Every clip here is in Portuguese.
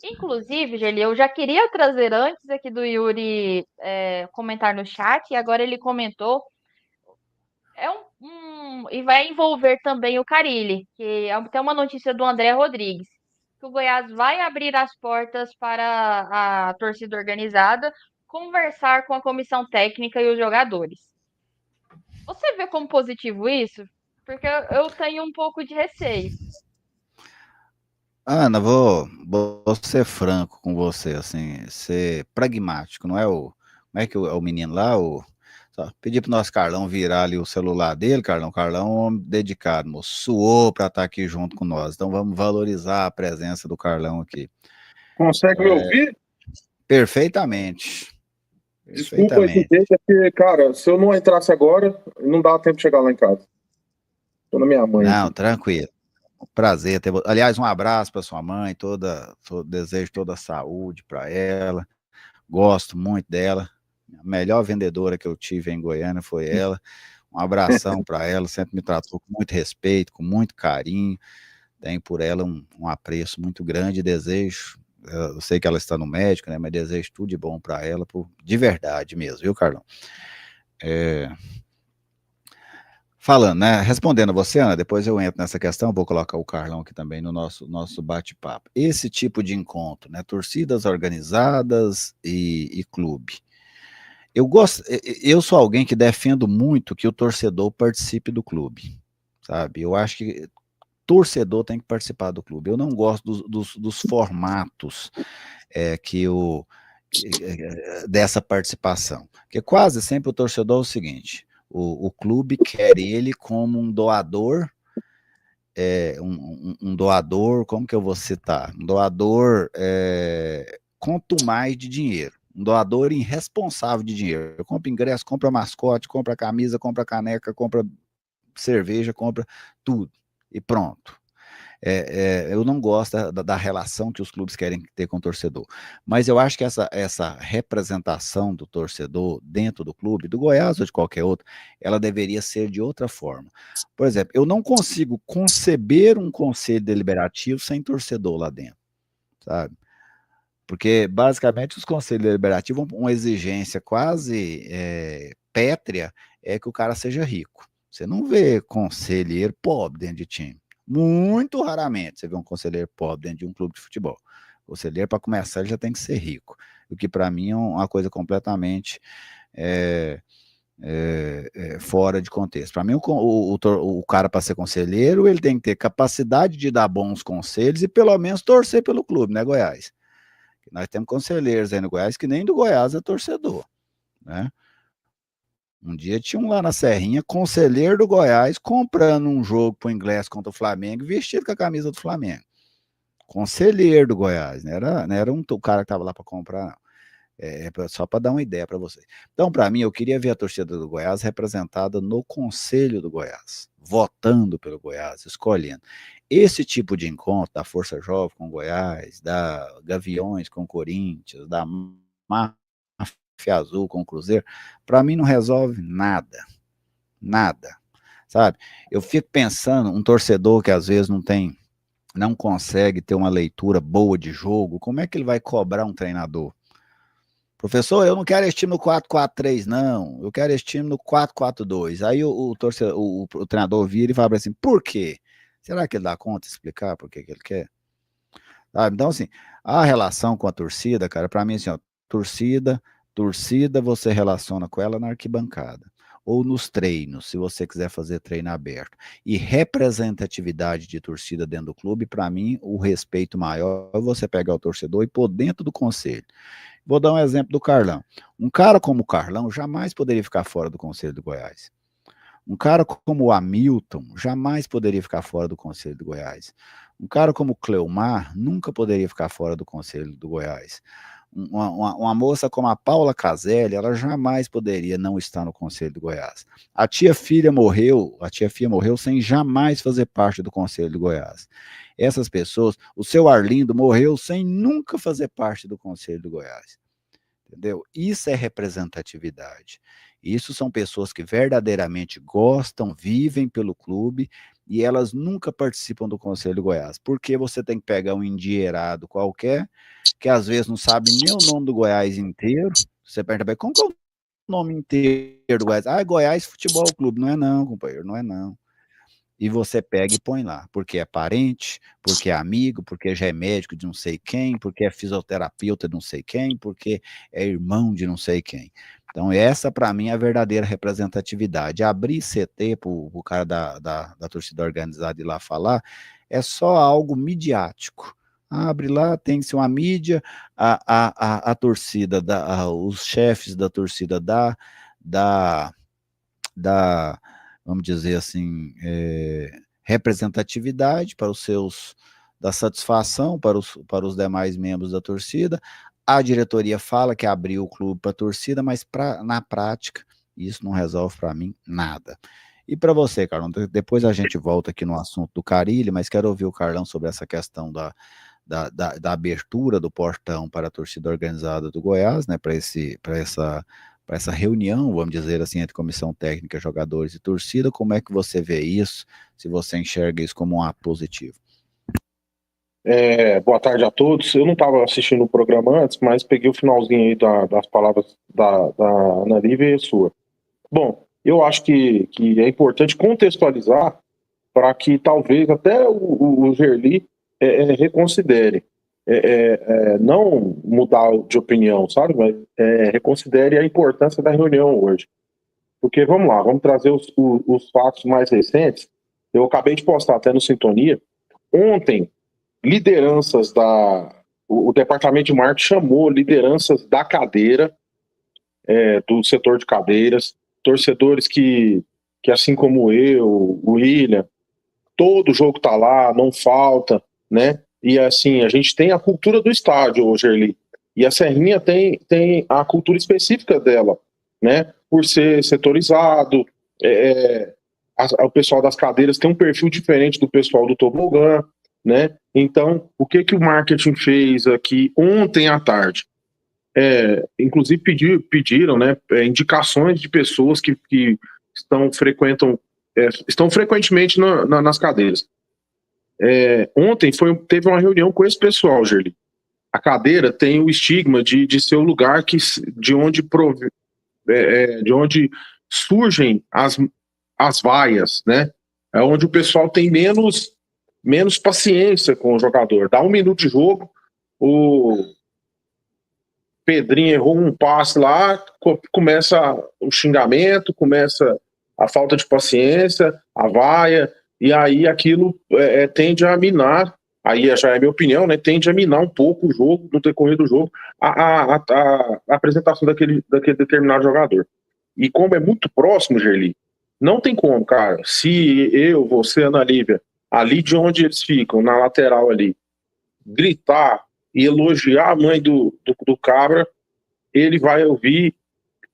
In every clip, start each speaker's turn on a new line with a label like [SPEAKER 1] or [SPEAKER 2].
[SPEAKER 1] Inclusive, Geli, eu já queria trazer antes aqui do Yuri comentar no chat, e agora ele comentou. E vai envolver também o Carille, que tem uma notícia do André Rodrigues, que o Goiás vai abrir as portas para a torcida organizada conversar com a comissão técnica e os jogadores. Você vê como positivo isso? Porque eu tenho um pouco de receio.
[SPEAKER 2] Ana, vou ser franco com você, assim, ser pragmático, não é o, como é que é o menino lá, só pedir pro nosso Carlão virar ali o celular dele, Carlão é um homem dedicado, moço, suou para estar aqui junto com nós, então vamos valorizar a presença do Carlão aqui.
[SPEAKER 3] Consegue me ouvir?
[SPEAKER 2] Perfeitamente,
[SPEAKER 3] Desculpa esse
[SPEAKER 2] perfeitamente.
[SPEAKER 3] jeito, é porque, cara, se eu não entrasse agora, não dava tempo de chegar lá em casa. Tô na minha mãe
[SPEAKER 2] Não,
[SPEAKER 3] aqui.
[SPEAKER 2] tranquilo. Prazer ter você. Aliás, um abraço para sua mãe, desejo toda a saúde para ela. Gosto muito dela. A melhor vendedora que eu tive em Goiânia foi ela. Um abração para ela, sempre me tratou com muito respeito, com muito carinho. Tenho por ela um apreço muito grande. Desejo, eu sei que ela está no médico, né? Mas desejo tudo de bom para ela, de verdade mesmo, viu, Carlão? É, falando, né? Respondendo a você, Ana, depois eu entro nessa questão, vou colocar o Carlão aqui também no nosso bate-papo. Esse tipo de encontro, né? Torcidas organizadas e clube. Eu sou alguém que defendo muito que o torcedor participe do clube, sabe? Eu acho que torcedor tem que participar do clube. Eu não gosto dos formatos que o dessa participação, porque quase sempre o torcedor é o seguinte: o clube quer ele como um doador, um doador, como que eu vou citar? Um doador quanto mais de dinheiro. Um doador irresponsável de dinheiro. Compra ingresso, compra mascote, compra camisa, compra caneca, compra cerveja, compra tudo. E pronto. Eu não gosto da relação que os clubes querem ter com o torcedor. Mas eu acho que essa representação do torcedor dentro do clube, do Goiás ou de qualquer outro, ela deveria ser de outra forma. Por exemplo, eu não consigo conceber um conselho deliberativo sem torcedor lá dentro, sabe? Porque, basicamente, os conselhos deliberativos, uma exigência quase pétrea, é que o cara seja rico. Você não vê conselheiro pobre dentro de time. Muito raramente você vê um conselheiro pobre dentro de um clube de futebol. O conselheiro, para começar, ele já tem que ser rico. O que, para mim, é uma coisa completamente é, fora de contexto. Para mim, o cara, para ser conselheiro, ele tem que ter capacidade de dar bons conselhos e, pelo menos, torcer pelo clube, né, Goiás? Nós temos conselheiros aí no Goiás que nem do Goiás é torcedor, né? Um dia tinha um lá na Serrinha, conselheiro do Goiás, comprando um jogo pro inglês contra o Flamengo, vestido com a camisa do Flamengo. Conselheiro do Goiás, não era o cara que estava lá para comprar, não. Só para dar uma ideia para vocês. Então, para mim, eu queria ver a torcida do Goiás representada no Conselho do Goiás, votando pelo Goiás, escolhendo. Esse tipo de encontro da Força Jovem com o Goiás, da Gaviões com o Corinthians, da Máfia Azul com o Cruzeiro, para mim não resolve nada, nada, sabe? Eu fico pensando, um torcedor que às vezes não consegue ter uma leitura boa de jogo, como é que ele vai cobrar um treinador? Professor, eu não quero esse time no 4-4-3, não. Eu quero esse time no 4-4-2. Aí o treinador vira e fala assim, por quê? Será que ele dá conta de explicar por que ele quer? Então, assim, a relação com a torcida, cara, para mim, assim, ó, torcida você relaciona com ela na arquibancada. Ou nos treinos, se você quiser fazer treino aberto. E representatividade de torcida dentro do clube, para mim, o respeito maior é você pegar o torcedor e pôr dentro do conselho. Vou dar um exemplo do Carlão. Um cara como o Carlão jamais poderia ficar fora do Conselho do Goiás. Um cara como o Hamilton jamais poderia ficar fora do Conselho do Goiás. Um cara como o Cleomar nunca poderia ficar fora do Conselho do Goiás. Uma moça como a Paula Caselli, ela jamais poderia não estar no Conselho do Goiás. A tia filha morreu sem jamais fazer parte do Conselho do Goiás. Essas pessoas, o seu Arlindo morreu sem nunca fazer parte do Conselho do Goiás. Entendeu? Isso é representatividade. Isso são pessoas que verdadeiramente gostam, vivem pelo clube e elas nunca participam do Conselho do Goiás, porque você tem que pegar um endinheirado qualquer, que às vezes não sabe nem o nome do Goiás inteiro. Você pergunta, como que é o nome inteiro do Goiás? Ah, Goiás Futebol Clube. Não é não, companheiro, não é não. E você pega e põe lá, porque é parente, porque é amigo, porque já é médico de não sei quem, porque é fisioterapeuta de não sei quem, porque é irmão de não sei quem. Então essa para mim é a verdadeira representatividade. Abrir CT para o cara da torcida organizada ir lá falar é só algo midiático. Abre lá, tem que ser uma mídia, a torcida, os chefes da torcida da vamos dizer assim, representatividade para os seus, da satisfação para os demais membros da torcida. A diretoria fala que abriu o clube para a torcida, mas na prática isso não resolve para mim nada. E para você, Carlão, depois a gente volta aqui no assunto do Carille, mas quero ouvir o Carlão sobre essa questão da abertura do portão para a torcida organizada do Goiás, né, para essa reunião, vamos dizer assim, entre comissão técnica, jogadores e torcida. Como é que você vê isso, se você enxerga isso como um ato positivo?
[SPEAKER 3] Boa tarde a todos. Eu não estava assistindo o programa antes, mas peguei o finalzinho aí das palavras da Ana Lívia e a sua. Bom, eu acho que é importante contextualizar para que talvez até o Gerli reconsidere. Não mudar de opinião, sabe? Mas reconsidere a importância da reunião hoje. Porque, vamos lá, vamos trazer os fatos mais recentes. Eu acabei de postar até no Sintonia. Ontem, lideranças o departamento de marketing chamou lideranças da cadeira, do setor de cadeiras, torcedores que assim como eu, o William, todo jogo tá lá, não falta, né? E assim, a gente tem a cultura do estádio, Gerli, e a Serrinha tem a cultura específica dela, né? Por ser setorizado, o pessoal das cadeiras tem um perfil diferente do pessoal do tobogã, né? Então, o que o marketing fez aqui ontem à tarde? Inclusive pediram, né, indicações de pessoas que estão frequentemente nas cadeiras. Ontem teve uma reunião com esse pessoal, Gerli. A cadeira tem o estigma de ser o lugar de onde surgem as vaias, né? É onde o pessoal tem menos paciência com o jogador. Dá 1 minuto de jogo, o Pedrinho errou um passe lá, começa o xingamento, começa a falta de paciência, a vaia, e aí aquilo tende a minar, aí já é minha opinião, né? Tende a minar um pouco o jogo, no decorrer do jogo, a apresentação daquele determinado jogador. E como é muito próximo, Gerli, não tem como, cara. Se eu, você, Ana Lívia, ali de onde eles ficam, na lateral ali, gritar e elogiar a mãe do Cabra, ele vai ouvir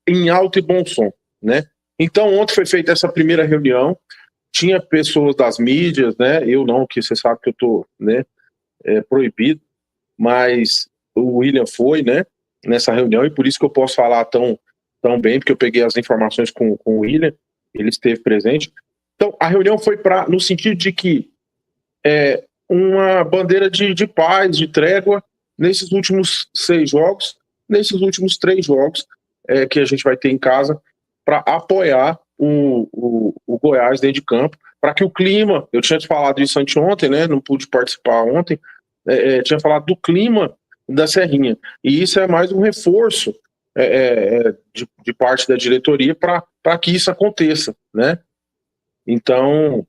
[SPEAKER 3] em alto e bom som, né? Então, ontem foi feita essa primeira reunião, tinha pessoas das mídias, né? Eu não, que você sabe que eu tô, né, proibido, mas o William foi, né, nessa reunião, e por isso que eu posso falar tão bem, porque eu peguei as informações com o William, ele esteve presente. Então, a reunião foi no sentido de que uma bandeira de paz, de trégua, nesses últimos 6 jogos, nesses últimos 3 jogos que a gente vai ter em casa, para apoiar o Goiás dentro de campo, para que o clima, eu tinha te falado isso anteontem, né, não pude participar ontem, tinha falado do clima da Serrinha, e isso é mais um reforço de parte da diretoria para que isso aconteça, né? Então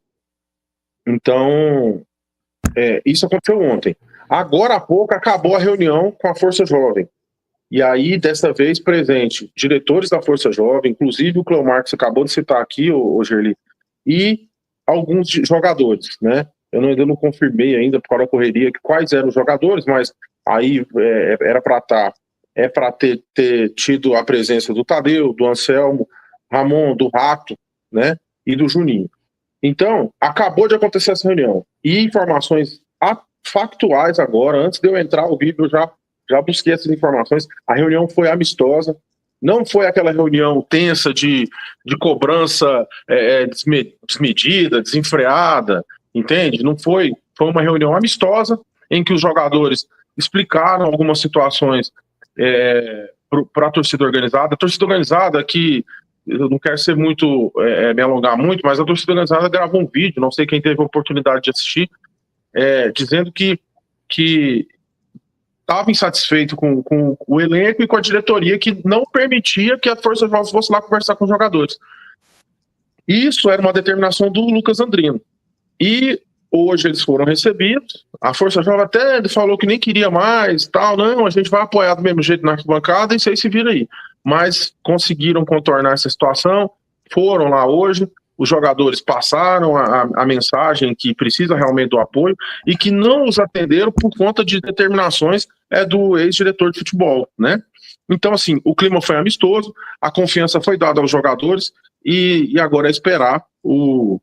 [SPEAKER 3] isso aconteceu ontem. Agora há pouco acabou a reunião com a Força Jovem. E aí, dessa vez, presente, diretores da Força Jovem, inclusive o Cleomar, que você acabou de citar aqui, o Gerli, e alguns jogadores, né? Eu ainda não confirmei ainda, por causa da correria, quais eram os jogadores, mas aí era para ter tido a presença do Tadeu, do Anselmo, Ramon, do Rato, né? E do Juninho. Então, acabou de acontecer essa reunião. E informações factuais agora, antes de eu entrar ao vivo, eu já busquei essas informações. A reunião foi amistosa, Não foi aquela reunião tensa de cobrança desmedida, desenfreada, entende? Não foi. Foi uma reunião amistosa em que os jogadores explicaram algumas situações para a torcida organizada. A torcida organizada, que eu não quero ser muito, me alongar muito, mas a torcida organizada gravou um vídeo, não sei quem teve a oportunidade de assistir, dizendo que estava insatisfeito com o elenco e com a diretoria, que não permitia que a Força Jovem fosse lá conversar com os jogadores. Isso era uma determinação do Lucas Andrino. E hoje eles foram recebidos, a Força Jovem até falou que nem queria mais, tal, não, a gente vai apoiar do mesmo jeito na arquibancada e vocês se viram aí. Mas conseguiram contornar essa situação, foram lá hoje, os jogadores passaram a mensagem que precisa realmente do apoio e que não os atenderam por conta de determinações do ex-diretor de futebol, né? Então, assim, o clima foi amistoso, a confiança foi dada aos jogadores e agora é esperar o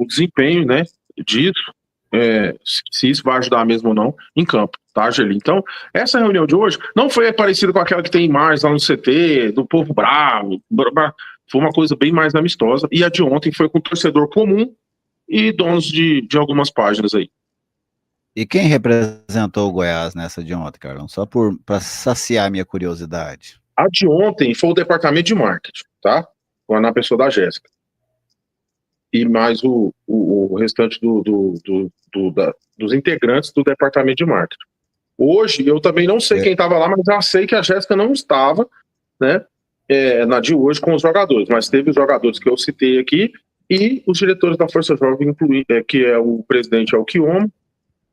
[SPEAKER 3] desempenho, né, disso, se isso vai ajudar mesmo ou não em campo, tá, Geli? Então, essa reunião de hoje não foi parecida com aquela que tem imagens lá no CT, do povo bravo, foi uma coisa bem mais amistosa, e a de ontem foi com torcedor comum e donos de algumas páginas aí.
[SPEAKER 2] E quem representou o Goiás nessa de ontem, Carlão? Só para saciar a minha curiosidade.
[SPEAKER 3] A de ontem foi o departamento de marketing, tá? Foi na pessoa da Jéssica. E mais o restante dos integrantes do departamento de marketing. Hoje, eu também não sei quem estava lá, mas já sei que a Jéssica não estava, né, na de hoje com os jogadores, mas teve os jogadores que eu citei aqui e os diretores da Força Jovem, que é o presidente Alquiomo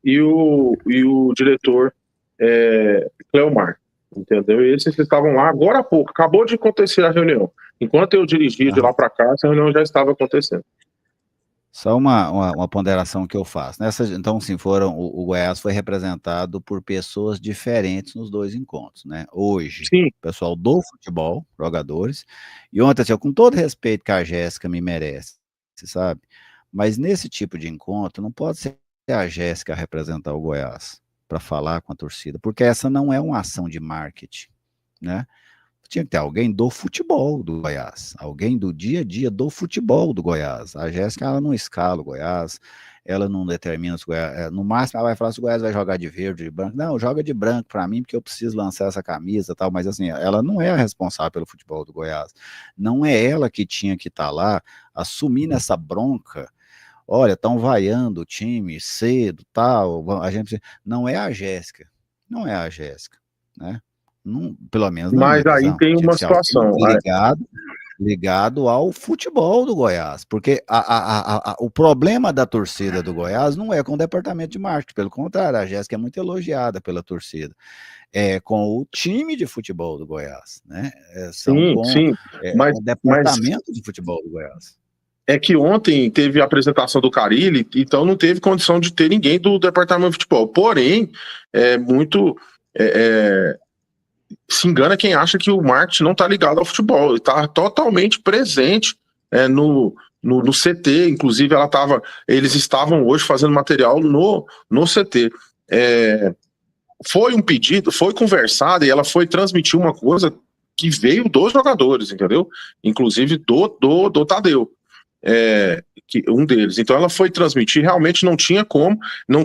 [SPEAKER 3] e o diretor Cleomar, entendeu? E esses estavam lá agora há pouco, acabou de acontecer a reunião. Enquanto eu dirigia de lá para cá, essa reunião já estava acontecendo.
[SPEAKER 2] Só uma ponderação que eu faço. Então, sim, o Goiás foi representado por pessoas diferentes nos dois encontros, né? Hoje,
[SPEAKER 3] sim,
[SPEAKER 2] pessoal do futebol, jogadores, e ontem, assim, com todo respeito que a Jéssica me merece, você sabe? Mas nesse tipo de encontro, não pode ser a Jéssica representar o Goiás para falar com a torcida, porque essa não é uma ação de marketing, né? Tinha que ter alguém do futebol do Goiás, alguém do dia a dia do futebol do Goiás. A Jéssica, ela não escala o Goiás, ela não determina se o Goiás, no máximo ela vai falar se o Goiás vai jogar de verde, de branco. Não, joga de branco para mim, porque eu preciso lançar essa camisa e tal, mas assim, ela não é a responsável pelo futebol do Goiás. Não é ela que tinha que estar lá assumindo essa bronca. Olha, estão vaiando o time cedo, tal, a gente não é a Jéssica, não é a Jéssica, né? Não, pelo menos na
[SPEAKER 3] mas
[SPEAKER 2] minha
[SPEAKER 3] aí
[SPEAKER 2] visão.
[SPEAKER 3] tem uma situação
[SPEAKER 2] ligado ao futebol do Goiás, porque o problema da torcida do Goiás não é com o departamento de marketing, pelo contrário, a Jéssica é muito elogiada pela torcida, é com o time de futebol do Goiás, né?
[SPEAKER 3] Mas
[SPEAKER 2] o departamento de futebol do Goiás.
[SPEAKER 3] É que ontem teve a apresentação do Carille, então não teve condição de ter ninguém do departamento de futebol. Porém, se engana quem acha que o marketing não está ligado ao futebol. Ele está totalmente presente no CT. Inclusive, eles estavam hoje fazendo material no CT. Foi um pedido, foi conversado e ela foi transmitir uma coisa que veio dos jogadores, entendeu? Inclusive do Tadeu. Um deles. Então ela foi transmitir, realmente não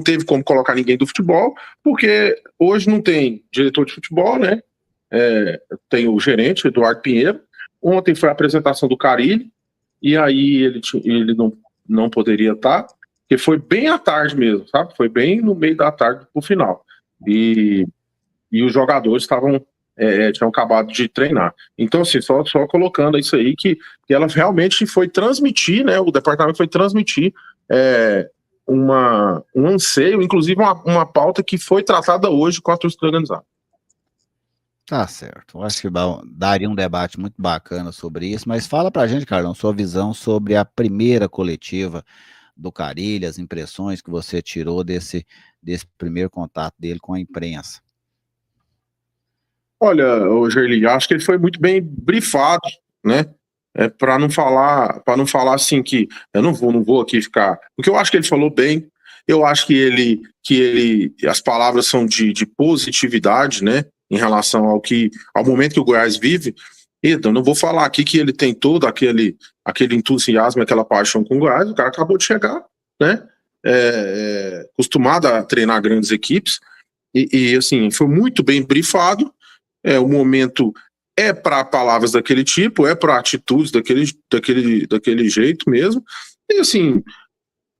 [SPEAKER 3] teve como colocar ninguém do futebol, porque hoje não tem diretor de futebol, né? Tem o gerente, Eduardo Pinheiro. Ontem foi a apresentação do Carille, e aí ele não poderia estar, porque foi bem à tarde mesmo, sabe? Foi bem no meio da tarde pro final. E os jogadores tinham acabado de treinar. Então, assim, só colocando isso aí, que ela realmente foi transmitir, né? O departamento foi transmitir um anseio, inclusive uma pauta que foi tratada hoje com a torcida organizada.
[SPEAKER 2] Tá certo. Eu acho que daria um debate muito bacana sobre isso, mas fala pra gente, Carlão, sua visão sobre a primeira coletiva do Carille, as impressões que você tirou desse primeiro contato dele com a imprensa.
[SPEAKER 3] Olha, Gerli, acho que ele foi muito bem brifado, né? Para não falar assim que eu não vou aqui ficar. Porque eu acho que ele falou bem. Eu acho que as palavras são de positividade, né? em relação ao momento que o Goiás vive. Então, não vou falar aqui que ele tem todo aquele entusiasmo, aquela paixão com o Goiás. O cara acabou de chegar, né? Acostumado a treinar grandes equipes e assim, foi muito bem brifado. O momento para palavras daquele tipo, para atitudes daquele jeito mesmo. E assim,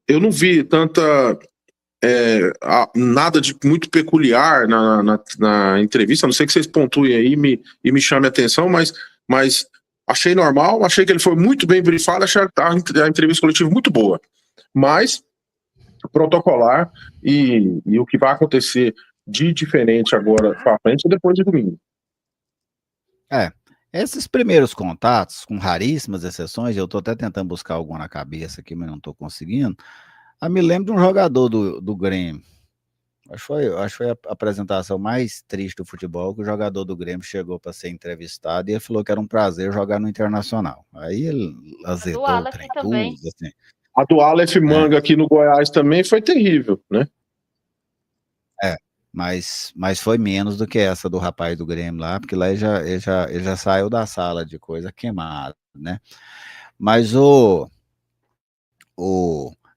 [SPEAKER 3] eu não vi nada de muito peculiar na entrevista, a não sei que vocês pontuem aí e me chamem a atenção, mas achei normal, achei que ele foi muito bem brifado, achei a entrevista coletiva muito boa, mas protocolar e o que vai acontecer de diferente agora para frente é depois de domingo.
[SPEAKER 2] Esses primeiros contatos, com raríssimas exceções, eu estou até tentando buscar alguma na cabeça aqui, mas não estou conseguindo. Me lembro de um jogador do Grêmio. Acho que foi a apresentação mais triste do futebol, que o jogador do Grêmio chegou para ser entrevistado e ele falou que era um prazer jogar no Internacional. Aí ele azedou o trem tudo. Assim.
[SPEAKER 3] A do Aleph Manga aqui no Goiás também foi terrível, né?
[SPEAKER 2] Mas foi menos do que essa do rapaz do Grêmio lá, porque lá ele já saiu da sala de coisa queimada, né? Mas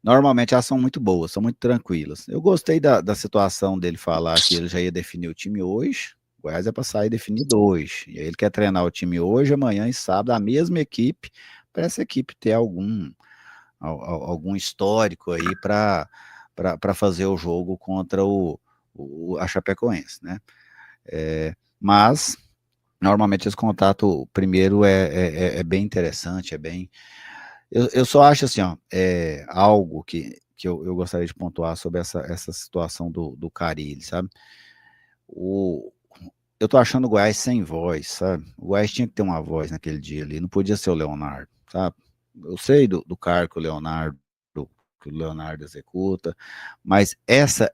[SPEAKER 2] normalmente elas são muito boas, são muito tranquilas. Eu gostei da situação dele falar que ele já ia definir o time hoje, o Goiás é para sair definido hoje, e aí ele quer treinar o time hoje, amanhã e sábado, a mesma equipe, para essa equipe ter algum histórico aí para fazer o jogo contra a Chapecoense, né? Mas normalmente esse contato primeiro é bem interessante, eu só acho assim, algo que eu gostaria de pontuar sobre essa situação do Carille, sabe? Eu tô achando o Goiás sem voz, sabe? O Goiás tinha que ter uma voz naquele dia ali, não podia ser o Leonardo, sabe? Eu sei do cargo que o Leonardo executa, mas essa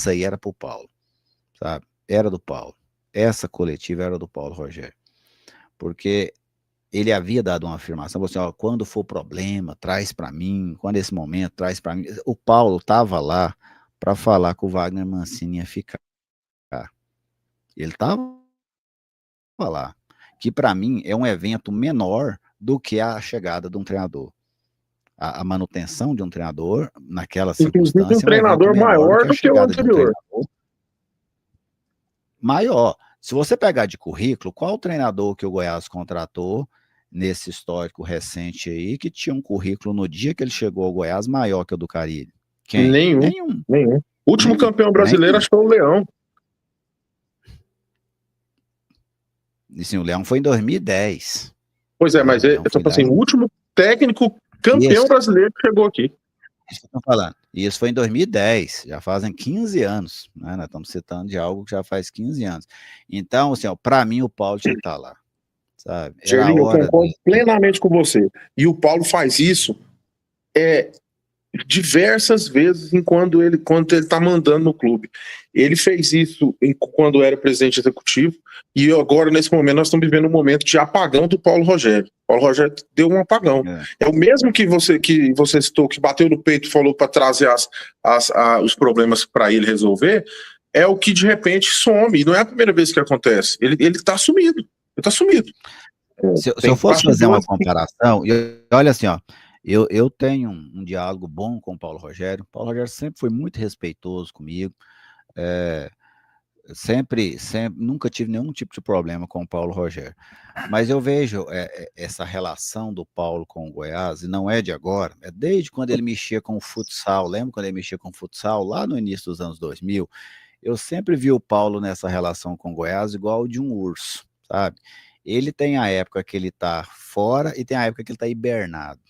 [SPEAKER 2] aí era pro Paulo, sabe? Era do Paulo. Essa coletiva era do Paulo Rogério. Porque ele havia dado uma afirmação, assim, quando for problema, traz para mim, quando esse momento, traz para mim. O Paulo estava lá para falar que o Wagner Mancini ia ficar. Ele estava lá. Que para mim é um evento menor do que a chegada de um treinador. A manutenção de um treinador naquela circunstância.
[SPEAKER 3] Inclusive um treinador maior do que o anterior.
[SPEAKER 2] Maior. Se você pegar de currículo, qual o treinador que o Goiás contratou nesse histórico recente aí, que tinha um currículo no dia que ele chegou ao Goiás maior que o do Carille? Quem?
[SPEAKER 3] Nenhum. O último campeão brasileiro acho que foi o Leão.
[SPEAKER 2] E sim, o Leão foi em 2010.
[SPEAKER 3] Pois é, mas o último técnico campeão brasileiro que chegou aqui.
[SPEAKER 2] Isso que eu tô falando. E isso foi em 2010, já fazem 15 anos, né? Nós estamos citando de algo que já faz 15 anos. Então, assim, para mim o Paulo tinha que estar lá, sabe?
[SPEAKER 3] Eu concordo plenamente com você. E o Paulo faz isso diversas vezes quando ele está mandando no clube. Ele fez isso quando era presidente executivo e agora, nesse momento, nós estamos vivendo um momento de apagão do Paulo Rogério. Paulo Rogério deu um apagão. É o mesmo que você citou, que bateu no peito e falou para trazer os problemas para ele resolver, é o que de repente some. E não é a primeira vez que acontece. Ele está sumido. Ele está sumido.
[SPEAKER 2] Se eu fosse fazer uma comparação, olha assim, eu tenho um diálogo bom com o Paulo Rogério. O Paulo Rogério sempre foi muito respeitoso comigo. Nunca tive nenhum tipo de problema com o Paulo Rogério. Mas eu vejo essa relação do Paulo com o Goiás, e não é de agora, é desde quando ele mexia com o futsal. Lembra quando ele mexia com o futsal? Lá no início dos anos 2000, eu sempre vi o Paulo nessa relação com o Goiás igual de um urso, sabe? Ele tem a época que ele tá fora e tem a época que ele tá hibernado,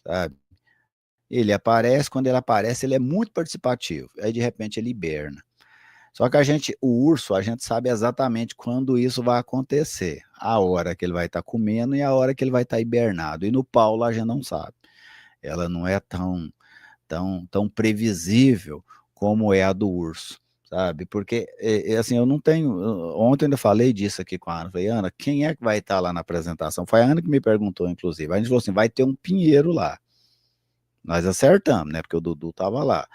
[SPEAKER 2] sabe? Ele aparece, quando ele aparece, ele é muito participativo, aí de repente ele hiberna. Só que o urso, a gente sabe exatamente quando isso vai acontecer, a hora que ele vai estar comendo e a hora que ele vai estar hibernado. E no Paulo a gente não sabe. Ela não é tão previsível como é a do urso, sabe? Porque, assim, eu não tenho... Ontem eu ainda falei disso aqui com a Ana. Falei, Ana, quem é que vai estar lá na apresentação? Foi a Ana que me perguntou, inclusive. A gente falou assim, vai ter um Pinheiro lá. Nós acertamos, né? Porque o Dudu estava lá.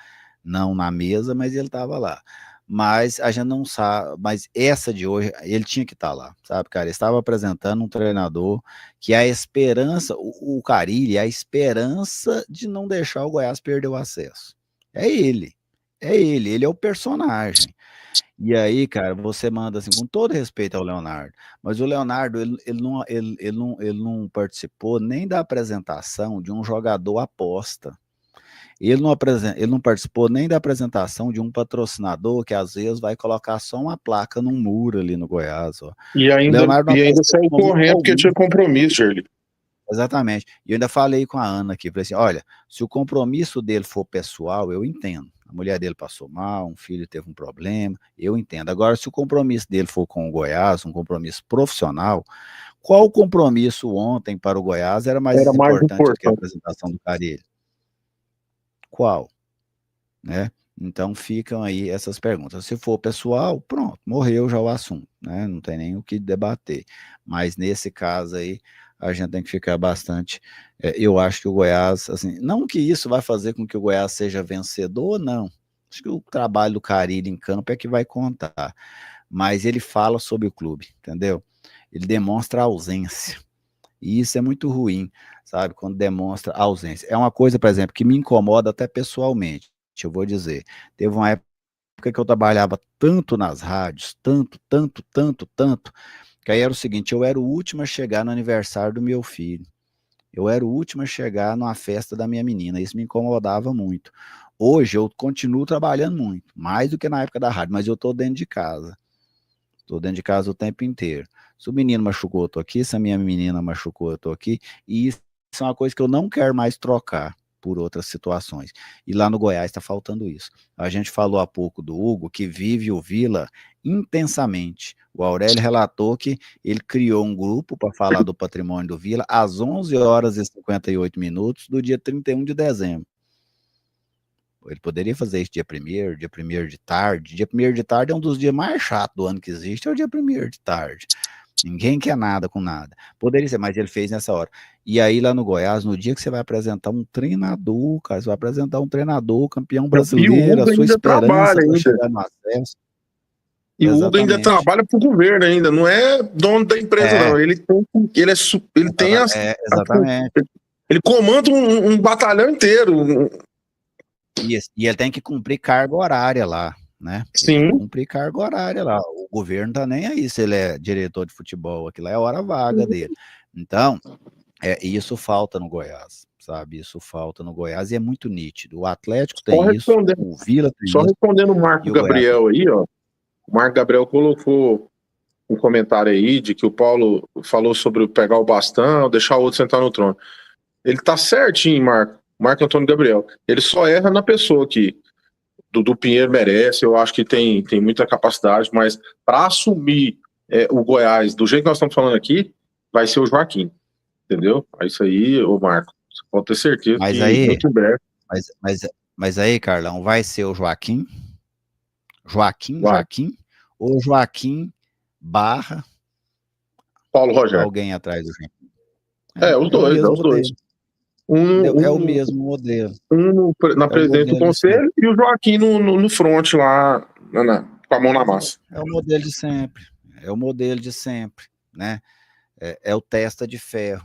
[SPEAKER 2] Não na mesa, mas ele estava lá. mas a gente não sabe, mas essa de hoje, ele tinha que estar lá, sabe, cara? Ele estava apresentando um treinador que é a esperança, o Carille é a esperança de não deixar o Goiás perder o acesso. Ele é o personagem. E aí, cara, você manda assim, com todo respeito ao Leonardo, mas o Leonardo, ele não participou nem da apresentação de um jogador aposta. Ele não participou nem da apresentação de um patrocinador que às vezes vai colocar só uma placa num muro ali no Goiás. Ó.
[SPEAKER 3] E ainda saiu correndo porque tinha compromisso, Shirley.
[SPEAKER 2] Exatamente. E eu ainda falei com a Ana aqui, falei assim, olha, se o compromisso dele for pessoal, eu entendo. A mulher dele passou mal, um filho teve um problema, eu entendo. Agora, se o compromisso dele for com o Goiás, um compromisso profissional, qual compromisso ontem para o Goiás era mais importante do que a apresentação do Carille? Qual? Né? Então ficam aí essas perguntas. Se for pessoal, pronto, morreu já o assunto, né? Não tem nem o que debater. Mas nesse caso aí, a gente tem que ficar bastante. Eu acho que o Goiás, assim, não que isso vai fazer com que o Goiás seja vencedor, não. Acho que o trabalho do Carille em campo é que vai contar. Mas ele fala sobre o clube, entendeu? Ele demonstra ausência. E isso é muito ruim, sabe? Quando demonstra ausência. É uma coisa, por exemplo, que me incomoda até pessoalmente. Eu vou dizer. Teve uma época que eu trabalhava tanto nas rádios, tanto, que aí era o seguinte, eu era o último a chegar no aniversário do meu filho. Eu era o último a chegar numa festa da minha menina. Isso me incomodava muito. Hoje eu continuo trabalhando muito, mais do que na época da rádio, mas eu estou dentro de casa. Estou dentro de casa o tempo inteiro. Se o menino machucou, eu tô aqui. Se a minha menina machucou, eu tô aqui. E isso é uma coisa que eu não quero mais trocar por outras situações. E lá no Goiás está faltando isso. A gente falou há pouco do Hugo, que vive o Vila intensamente. O Aurélio relatou que ele criou um grupo para falar do patrimônio do Vila às 11 horas e 58 minutos do dia 31 de dezembro. Ele poderia fazer isso dia 1º de tarde. Dia 1º de tarde é um dos dias mais chatos do ano que existe, é o dia 1º de tarde. Ninguém quer nada com nada. Poderia ser, mas ele fez nessa hora. E aí lá no Goiás, no dia que você vai apresentar um treinador, cara, você vai apresentar um treinador, campeão brasileiro, a sua esperança para chegar no acesso.
[SPEAKER 3] E o Hugo ainda trabalha para o governo ainda, não é dono da empresa, não. Ele tem
[SPEAKER 2] exatamente.
[SPEAKER 3] Ele comanda um batalhão inteiro.
[SPEAKER 2] E ele tem que cumprir carga horária lá, né?
[SPEAKER 3] Sim.
[SPEAKER 2] Ele tem que cumprir carga horária lá. O governo tá nem aí se ele é diretor de futebol, aquilo é hora vaga dele. Então, isso falta no Goiás, sabe? Isso falta no Goiás e é muito nítido. O Atlético tem isso, o Vila tem isso.
[SPEAKER 3] Só respondendo o Marco Gabriel aí, ó. O Marco Gabriel colocou um comentário aí de que o Paulo falou sobre pegar o bastão, deixar o outro sentar no trono. Ele tá certinho, Marco Antônio Gabriel. Ele só erra na pessoa que Dudu Pinheiro merece, eu acho que tem muita capacidade, mas para assumir o Goiás do jeito que nós estamos falando aqui, vai ser o Joaquim, entendeu? É isso aí, ô Marco, você pode ter certeza
[SPEAKER 2] mas
[SPEAKER 3] que
[SPEAKER 2] aí,
[SPEAKER 3] muito breve.
[SPEAKER 2] Mas aí, Carlão, vai ser o Joaquim? Joaquim? Ou Joaquim barra
[SPEAKER 3] Paulo Rogério?
[SPEAKER 2] Alguém atrás do Joaquim?
[SPEAKER 3] Os dois.
[SPEAKER 2] É o mesmo modelo.
[SPEAKER 3] Um na presidência do conselho e o Joaquim no front lá, com a mão na massa.
[SPEAKER 2] É o modelo de sempre. Né? É o testa de ferro.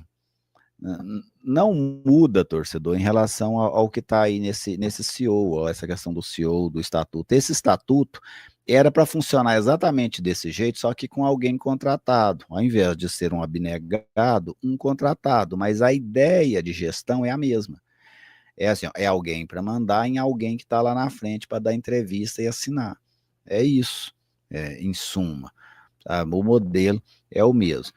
[SPEAKER 2] Não muda, torcedor, em relação ao que está aí nesse CEO, essa questão do CEO, do estatuto. Esse estatuto era para funcionar exatamente desse jeito, só que com alguém contratado, ao invés de ser um abnegado, um contratado, mas a ideia de gestão é a mesma. É assim, ó, é alguém para mandar em alguém que está lá na frente para dar entrevista e assinar. É isso, em suma. Sabe? O modelo é o mesmo.